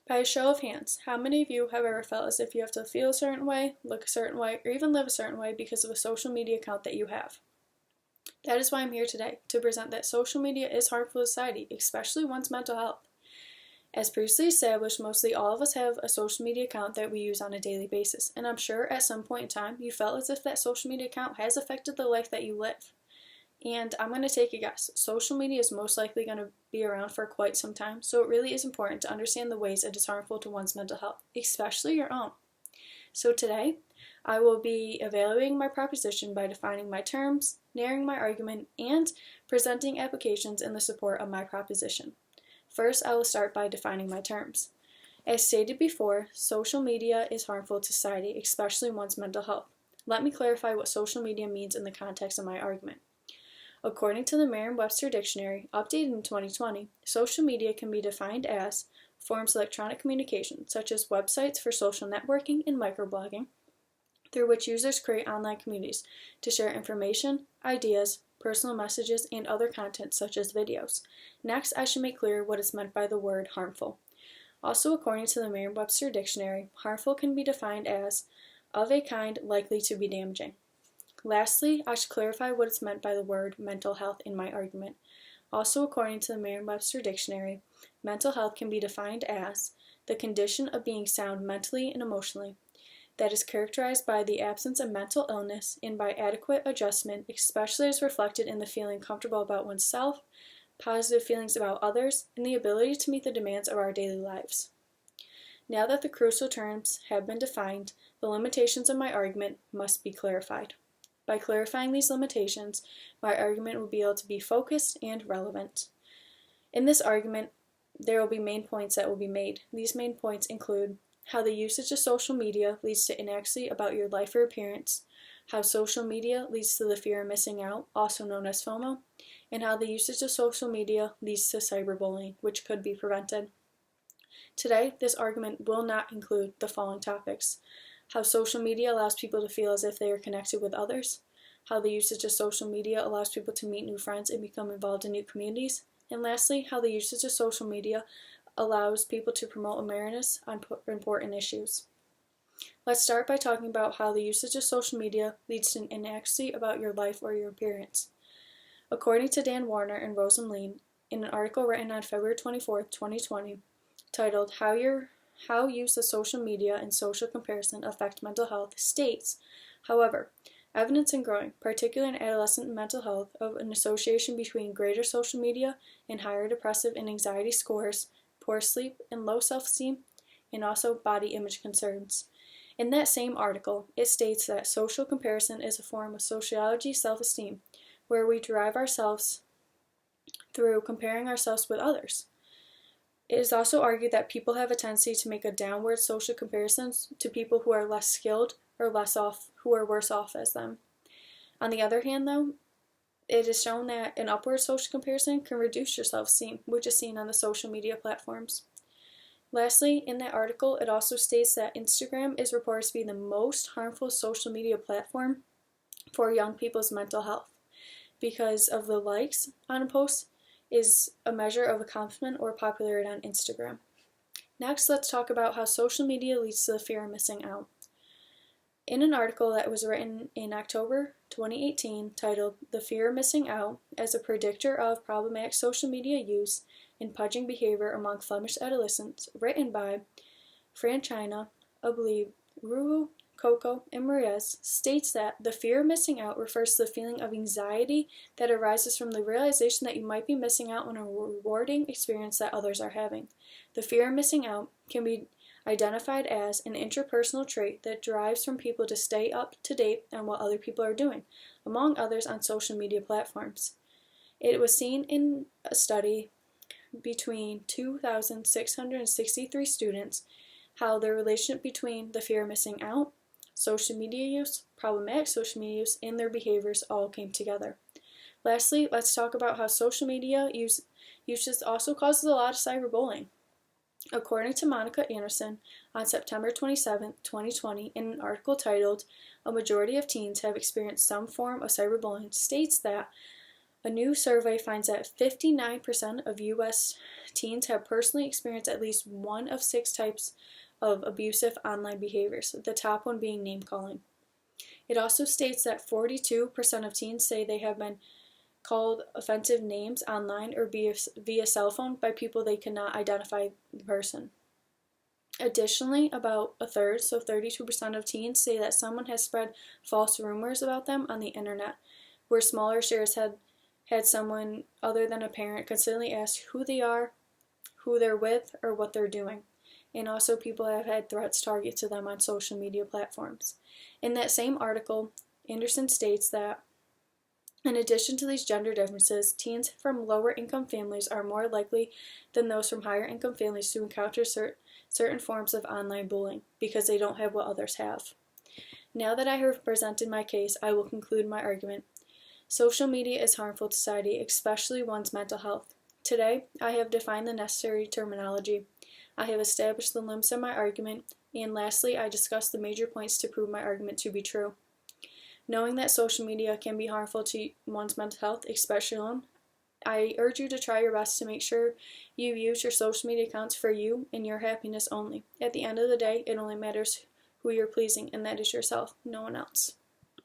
By a show of hands, how many of you have ever felt as if you have to feel a certain way, look a certain way, or even live a certain way because of a social media account that you have? That is why I'm here today, to present that social media is harmful to society, especially one's mental health. As previously established, mostly all of us have a social media account that we use on a daily basis, and I'm sure at some point in time you felt as if that social media account has affected the life that you live. And I'm going to take a guess. Social media is most likely going to be around for quite some time, so it really is important to understand the ways it is harmful to one's mental health, especially your own. So today, I will be evaluating my proposition by defining my terms, narrowing my argument, and presenting applications in the support of my proposition. First, I will start by defining my terms. As stated before, social media is harmful to society, especially one's mental health. Let me clarify what social media means in the context of my argument. According to the Merriam-Webster Dictionary, updated in 2020, social media can be defined as forms of electronic communication, such as websites for social networking and microblogging, through which users create online communities to share information, ideas, personal messages, and other content such as videos. Next, I should make clear what is meant by the word harmful. Also, according to the Merriam-Webster Dictionary, harmful can be defined as of a kind likely to be damaging. Lastly, I should clarify what is meant by the word mental health in my argument. Also, according to the Merriam-Webster Dictionary, mental health can be defined as the condition of being sound mentally and emotionally that is characterized by the absence of mental illness and by adequate adjustment, especially as reflected in the feeling comfortable about oneself, positive feelings about others, and the ability to meet the demands of our daily lives. Now that the crucial terms have been defined, the limitations of my argument must be clarified. By clarifying these limitations, my argument will be able to be focused and relevant. In this argument, there will be main points that will be made. These main points include how the usage of social media leads to inaccuracy about your life or appearance, how social media leads to the fear of missing out, also known as FOMO, and how the usage of social media leads to cyberbullying, which could be prevented. Today, this argument will not include the following topics: how social media allows people to feel as if they are connected with others, how the usage of social media allows people to meet new friends and become involved in new communities, and lastly, how the usage of social media allows people to promote awareness on important issues. Let's start by talking about how the usage of social media leads to an inaccuracy about your life or your appearance. According to Dan Warner and Rosamund Lean, in an article written on February 24, 2020, titled How Use of Social Media and Social Comparison Affect Mental Health, states, however, evidence is growing, particularly in adolescent mental health, of an association between greater social media and higher depressive and anxiety scores, poor sleep, and low self-esteem, and also body image concerns. In that same article, it states that social comparison is a form of sociology self-esteem, where we derive ourselves through comparing ourselves with others. It is also argued that people have a tendency to make a downward social comparisons to people who are less skilled or who are worse off as them. On the other hand, though, it is shown that an upward social comparison can reduce your self-esteem, which is seen on the social media platforms. Lastly, in that article, it also states that Instagram is reported to be the most harmful social media platform for young people's mental health because of the likes on a post is a measure of accomplishment or popularity on Instagram. Next, let's talk about how social media leads to the fear of missing out. In an article that was written in October 2018 titled The Fear of Missing Out as a Predictor of Problematic Social Media Use and Pudging Behavior Among Flemish Adolescents, written by Franchina, Abli, Ruhu, Coco, and Mariez, states that the fear of missing out refers to the feeling of anxiety that arises from the realization that you might be missing out on a rewarding experience that others are having. The fear of missing out can be identified as an interpersonal trait that derives from people to stay up to date on what other people are doing, among others on social media platforms. It was seen in a study between 2,663 students how the relationship between the fear of missing out, social media use, problematic social media use, and their behaviors all came together. Lastly, let's talk about how social media usage also causes a lot of cyberbullying. According to Monica Anderson, on September 27, 2020, in an article titled A Majority of Teens Have Experienced Some Form of Cyberbullying, states that A new survey finds that 59% of U.S. teens have personally experienced at least one of 6 types of abusive online behaviors, the top one being name calling. It also states that 42% of teens say they have been called offensive names online or via cell phone by people they cannot identify the person. Additionally, about a third, so 32% of teens, say that someone has spread false rumors about them on the internet, where smaller shares had someone other than a parent consistently ask who they are, who they're with, or what they're doing. And also people have had threats targeted to them on social media platforms. In that same article, Anderson states that in addition to these gender differences, teens from lower income families are more likely than those from higher income families to encounter certain forms of online bullying because they don't have what others have. Now that I have presented my case, I will conclude my argument. Social media is harmful to society, especially one's mental health. Today, I have defined the necessary terminology. I have established the limits of my argument, and lastly, I discussed the major points to prove my argument to be true. Knowing that social media can be harmful to one's mental health, especially alone, I urge you to try your best to make sure you use your social media accounts for you and your happiness only. At the end of the day, it only matters who you're pleasing, and that is yourself, no one else.